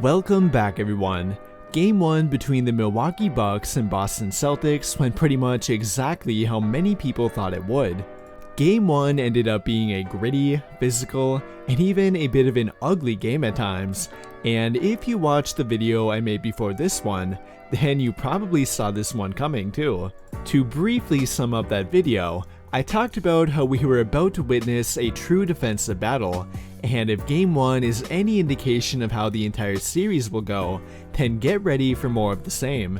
Welcome back everyone. Game 1 between the Milwaukee Bucks and Boston Celtics went pretty much exactly how many people thought it would. Game 1 ended up being a gritty, physical, and even a bit of an ugly game at times, and if you watched the video I made before this one, then you probably saw this one coming too. To briefly sum up that video, I talked about how we were about to witness a true defensive battle, and if Game 1 is any indication of how the entire series will go, then get ready for more of the same.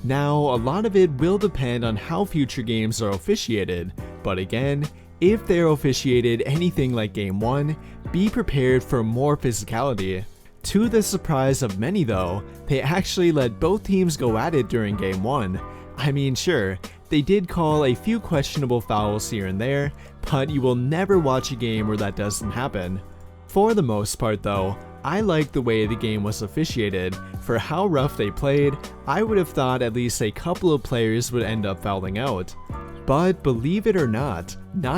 Now, a lot of it will depend on how future games are officiated, but again, if they're officiated anything like Game 1, be prepared for more physicality. To the surprise of many though, they actually let both teams go at it during Game 1. I mean, sure, they did call a few questionable fouls here and there, but you will never watch a game where that doesn't happen. For the most part though, I like the way the game was officiated. For how rough they played, I would have thought at least a couple of players would end up fouling out. But believe it or not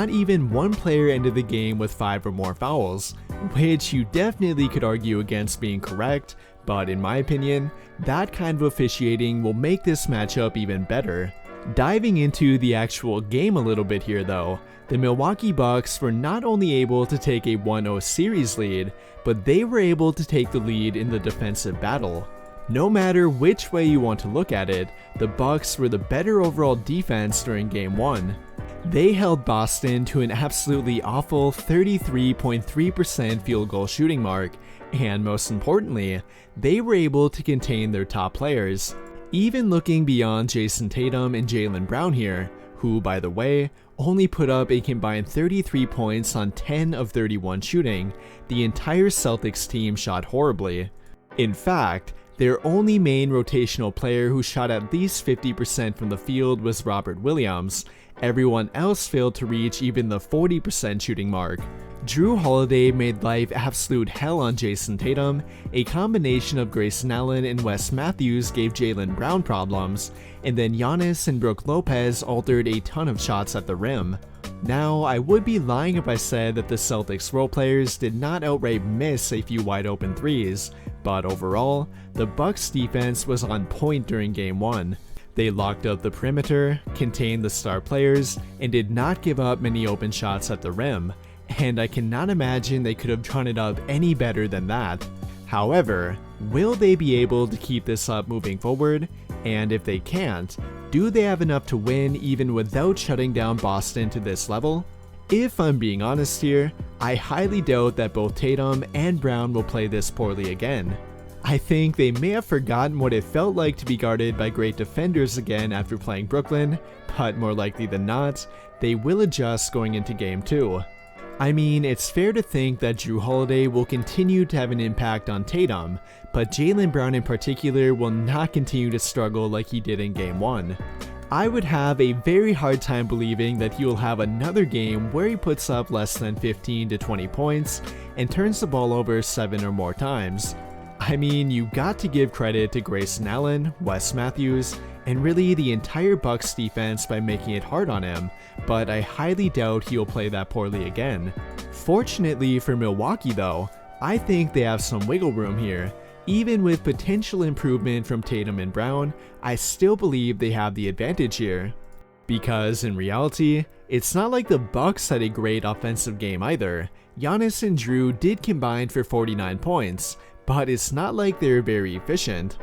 even one player ended the game with 5 or more fouls, which you definitely could argue against being correct, but in my opinion, that kind of officiating will make this matchup even better. Diving into the actual game a little bit here though, the Milwaukee Bucks were not only able to take a 1-0 series lead, but they were able to take the lead in the defensive battle. No matter which way you want to look at it, the Bucks were the better overall defense during Game 1. They held Boston to an absolutely awful 33.3% field goal shooting mark, and most importantly, they were able to contain their top players. Even looking beyond Jayson Tatum and Jaylen Brown here, who by the way, only put up a combined 33 points on 10 of 31 shooting, the entire Celtics team shot horribly. In fact, their only main rotational player who shot at least 50% from the field was Robert Williams. Everyone else failed to reach even the 40% shooting mark. Jrue Holiday made life absolute hell on Jayson Tatum. A combination of Grayson Allen and Wes Matthews gave Jaylen Brown problems, and then Giannis and Brook Lopez altered a ton of shots at the rim. Now, I would be lying if I said that the Celtics role players did not outright miss a few wide open threes, but overall, the Bucks defense was on point during Game 1. They locked up the perimeter, contained the star players, and did not give up many open shots at the rim, and I cannot imagine they could have drawn it up any better than that. However, will they be able to keep this up moving forward? And if they can't, do they have enough to win even without shutting down Boston to this level? If I'm being honest here, I highly doubt that both Tatum and Brown will play this poorly again. I think they may have forgotten what it felt like to be guarded by great defenders again after playing Brooklyn, but more likely than not, they will adjust going into Game 2. I mean, it's fair to think that Jrue Holiday will continue to have an impact on Tatum, but Jaylen Brown in particular will not continue to struggle like he did in Game 1. I would have a very hard time believing that he will have another game where he puts up less than 15 to 20 points and turns the ball over 7 or more times. I mean, you got to give credit to Grayson Allen, Wes Matthews, and really the entire Bucks defense by making it hard on him, but I highly doubt he'll play that poorly again. Fortunately for Milwaukee though, I think they have some wiggle room here. Even with potential improvement from Tatum and Brown, I still believe they have the advantage here. Because in reality, it's not like the Bucks had a great offensive game either. Giannis and Jrue did combine for 49 points, but it's not like they're very efficient.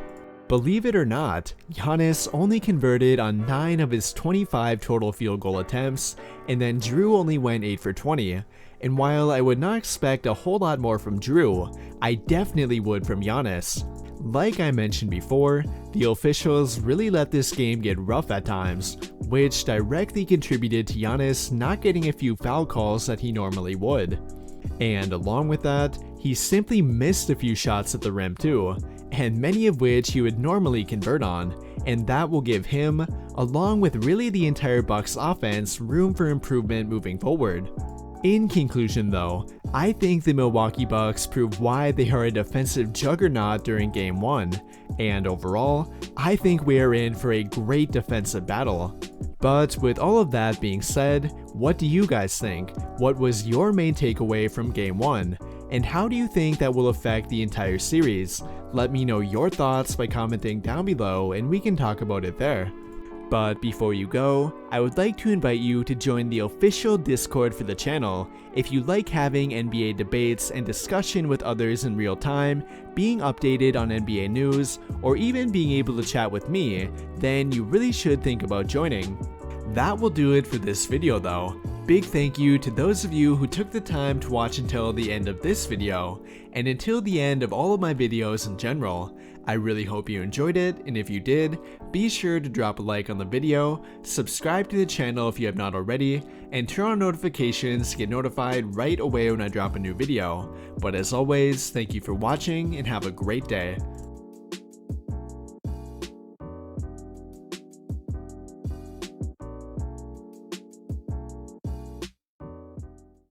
Believe it or not, Giannis only converted on 9 of his 25 total field goal attempts, and then Jrue only went 8 for 20. And while I would not expect a whole lot more from Jrue, I definitely would from Giannis. Like I mentioned before, the officials really let this game get rough at times, which directly contributed to Giannis not getting a few foul calls that he normally would. And along with that, he simply missed a few shots at the rim too, and many of which he would normally convert on, and that will give him, along with really the entire Bucks offense, room for improvement moving forward. In conclusion though, I think the Milwaukee Bucks proved why they are a defensive juggernaut during Game 1, and overall, I think we are in for a great defensive battle. But with all of that being said, what do you guys think? What was your main takeaway from Game 1? And how do you think that will affect the entire series? Let me know your thoughts by commenting down below and we can talk about it there. But before you go, I would like to invite you to join the official Discord for the channel. If you like having NBA debates and discussion with others in real time, being updated on NBA news, or even being able to chat with me, then you really should think about joining. That will do it for this video though. Big thank you to those of you who took the time to watch until the end of this video, and until the end of all of my videos in general. I really hope you enjoyed it, and if you did, be sure to drop a like on the video, subscribe to the channel if you have not already, and turn on notifications to get notified right away when I drop a new video. But as always, thank you for watching and have a great day.